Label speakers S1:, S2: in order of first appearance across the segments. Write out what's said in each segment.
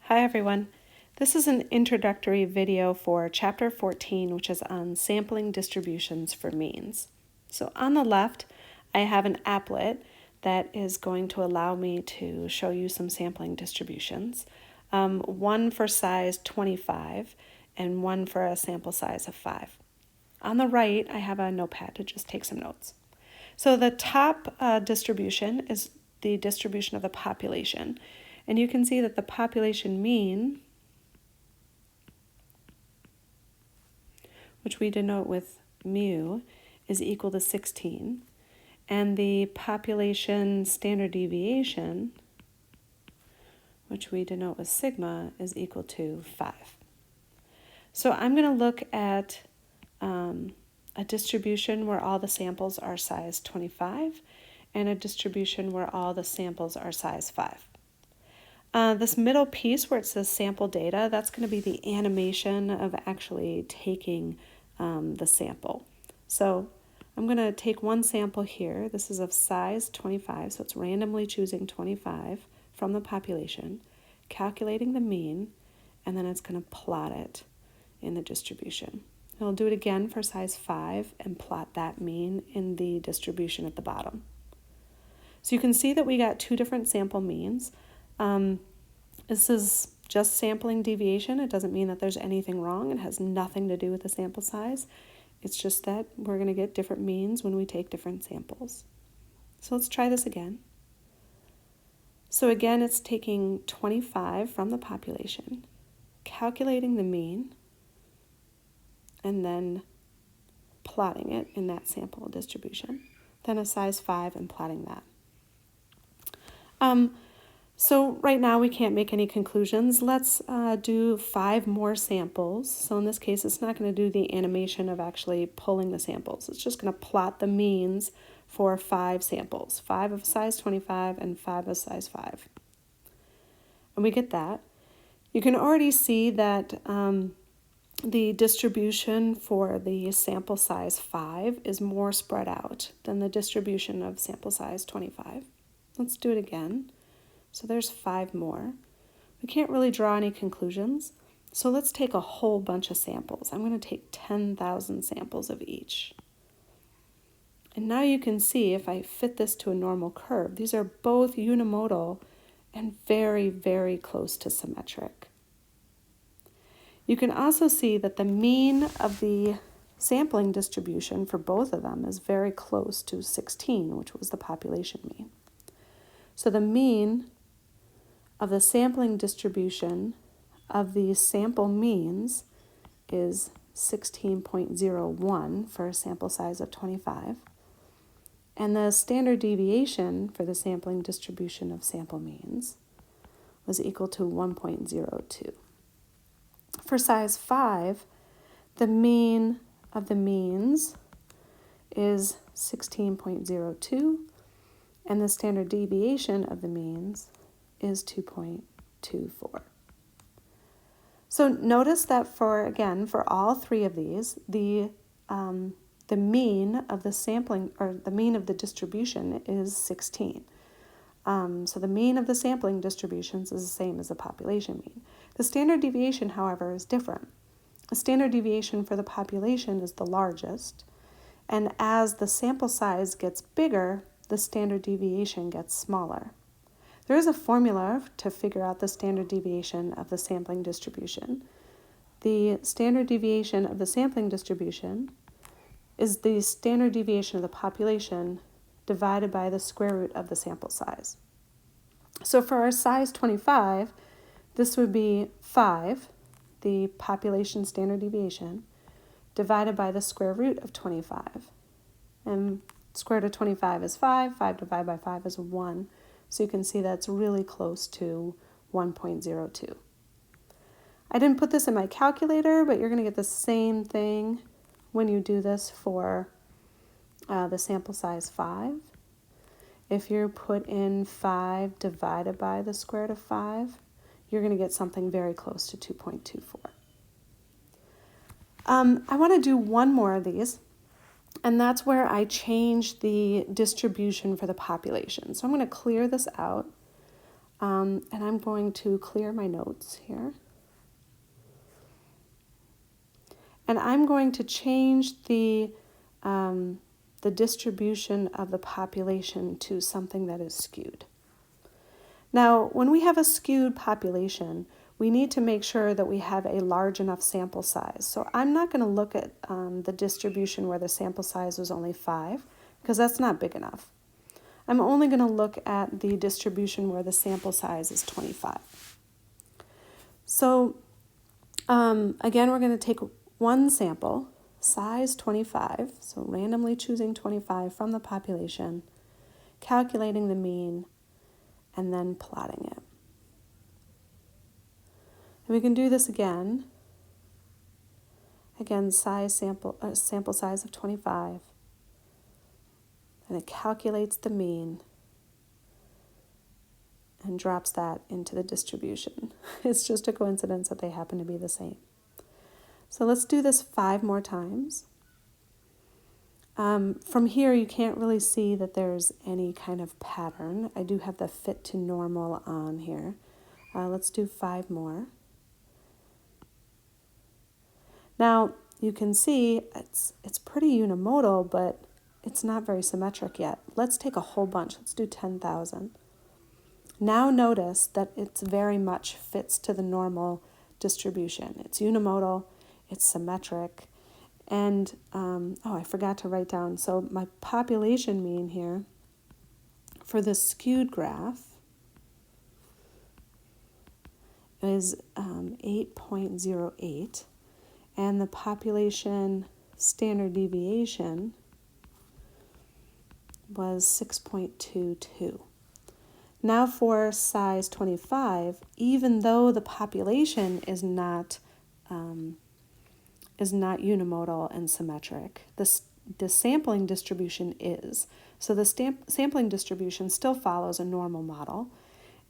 S1: Hi everyone. This is an introductory video for Chapter 14, which is on sampling distributions for means. So on the left, I have an applet that is going to allow me to show you some sampling distributions, one for size 25 and one for a sample size of 5. On the right, I have a notepad to just take some notes. So the top distribution is the distribution of the population. And you can see that the population mean, which we denote with mu, is equal to 16. And the population standard deviation, which we denote with sigma, is equal to 5. So I'm going to look at a distribution where all the samples are size 25 and a distribution where all the samples are size 5. This middle piece where it says sample data, that's going to be the animation of actually taking the sample. So I'm going to take one sample here. This is of size 25, so it's randomly choosing 25 from the population, calculating the mean, and then it's going to plot it in the distribution. I'll do it again for size 5 and plot that mean in the distribution at the bottom. So you can see that we got two different sample means. This is just sampling deviation. It doesn't mean that there's anything wrong. It has nothing to do with the sample size. It's just that we're going to get different means when we take different samples. So let's try this again. So again, it's taking 25 from the population, calculating the mean, and then plotting it in that sample distribution. Then a size 5 and plotting that. So right now we can't make any conclusions. Let's do 5 more samples. So in this case, it's not going to do the animation of actually pulling the samples. It's just going to plot the means for 5 samples, 5 of size 25 and 5 of size 5. And we get that. You can already see that the distribution for the sample size 5 is more spread out than the distribution of sample size 25. Let's do it again. So there's 5 more. We can't really draw any conclusions, so let's take a whole bunch of samples. I'm going to take 10,000 samples of each. And now you can see if I fit this to a normal curve, these are both unimodal and very, very close to symmetric. You can also see that the mean of the sampling distribution for both of them is very close to 16, which was the population mean. So the mean of the sampling distribution of the sample means is 16.01 for a sample size of 25. And the standard deviation for the sampling distribution of sample means was equal to 1.02. For size 5, the mean of the means is 16.02, and the standard deviation of the means is 2.24. So notice that for all 3 of these, the mean of the sampling, or the mean of the distribution, is 16. So the mean of the sampling distributions is the same as the population mean. The standard deviation, however, is different. The standard deviation for the population is the largest, and as the sample size gets bigger, the standard deviation gets smaller. There is a formula to figure out the standard deviation of the sampling distribution. The standard deviation of the sampling distribution is the standard deviation of the population divided by the square root of the sample size. So for our size 25, this would be 5, the population standard deviation, divided by the square root of 25. And square root of 25 is 5, 5 divided by 5 is 1. So you can see that's really close to 1.02. I didn't put this in my calculator, but you're going to get the same thing when you do this for the sample size 5. If you put in 5 divided by the square root of 5, you're going to get something very close to 2.24. I want to do one more of these. And that's where I change the distribution for the population. So I'm going to clear this out. And I'm going to clear my notes here. And I'm going to change the distribution of the population to something that is skewed. Now, when we have a skewed population, we need to make sure that we have a large enough sample size. So I'm not going to look at the distribution where the sample size was only 5, because that's not big enough. I'm only going to look at the distribution where the sample size is 25. So again, we're going to take one sample, size 25, so randomly choosing 25 from the population, calculating the mean, and then plotting it. And we can do this again. Again, sample size of 25, and it calculates the mean and drops that into the distribution. It's just a coincidence that they happen to be the same. So let's do this 5 more times. From here, you can't really see that there's any kind of pattern. I do have the fit to normal on here. Let's do 5 more. Now, you can see it's pretty unimodal, but it's not very symmetric yet. Let's take a whole bunch. Let's do 10,000. Now notice that it's very much fits to the normal distribution. It's unimodal, it's symmetric, and I forgot to write down. So my population mean here for this skewed graph is 8.08, and the population standard deviation was 6.22. Now for size 25, even though the population is not unimodal and symmetric, the sampling distribution is. So the sampling distribution still follows a normal model,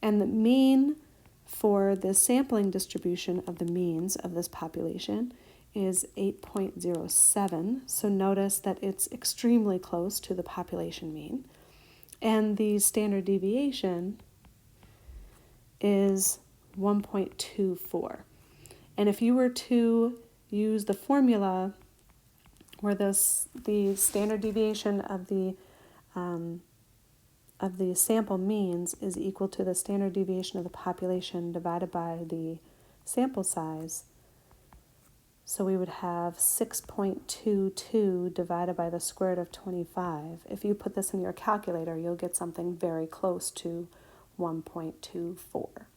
S1: and the mean for the sampling distribution of the means of this population is 8.07. So notice that it's extremely close to the population mean. And the standard deviation is 1.24. And if you were to use the formula where the standard deviation of the sample means is equal to the standard deviation of the population divided by the sample size, so we would have 6.22 divided by the square root of 25. If you put this in your calculator, you'll get something very close to 1.24.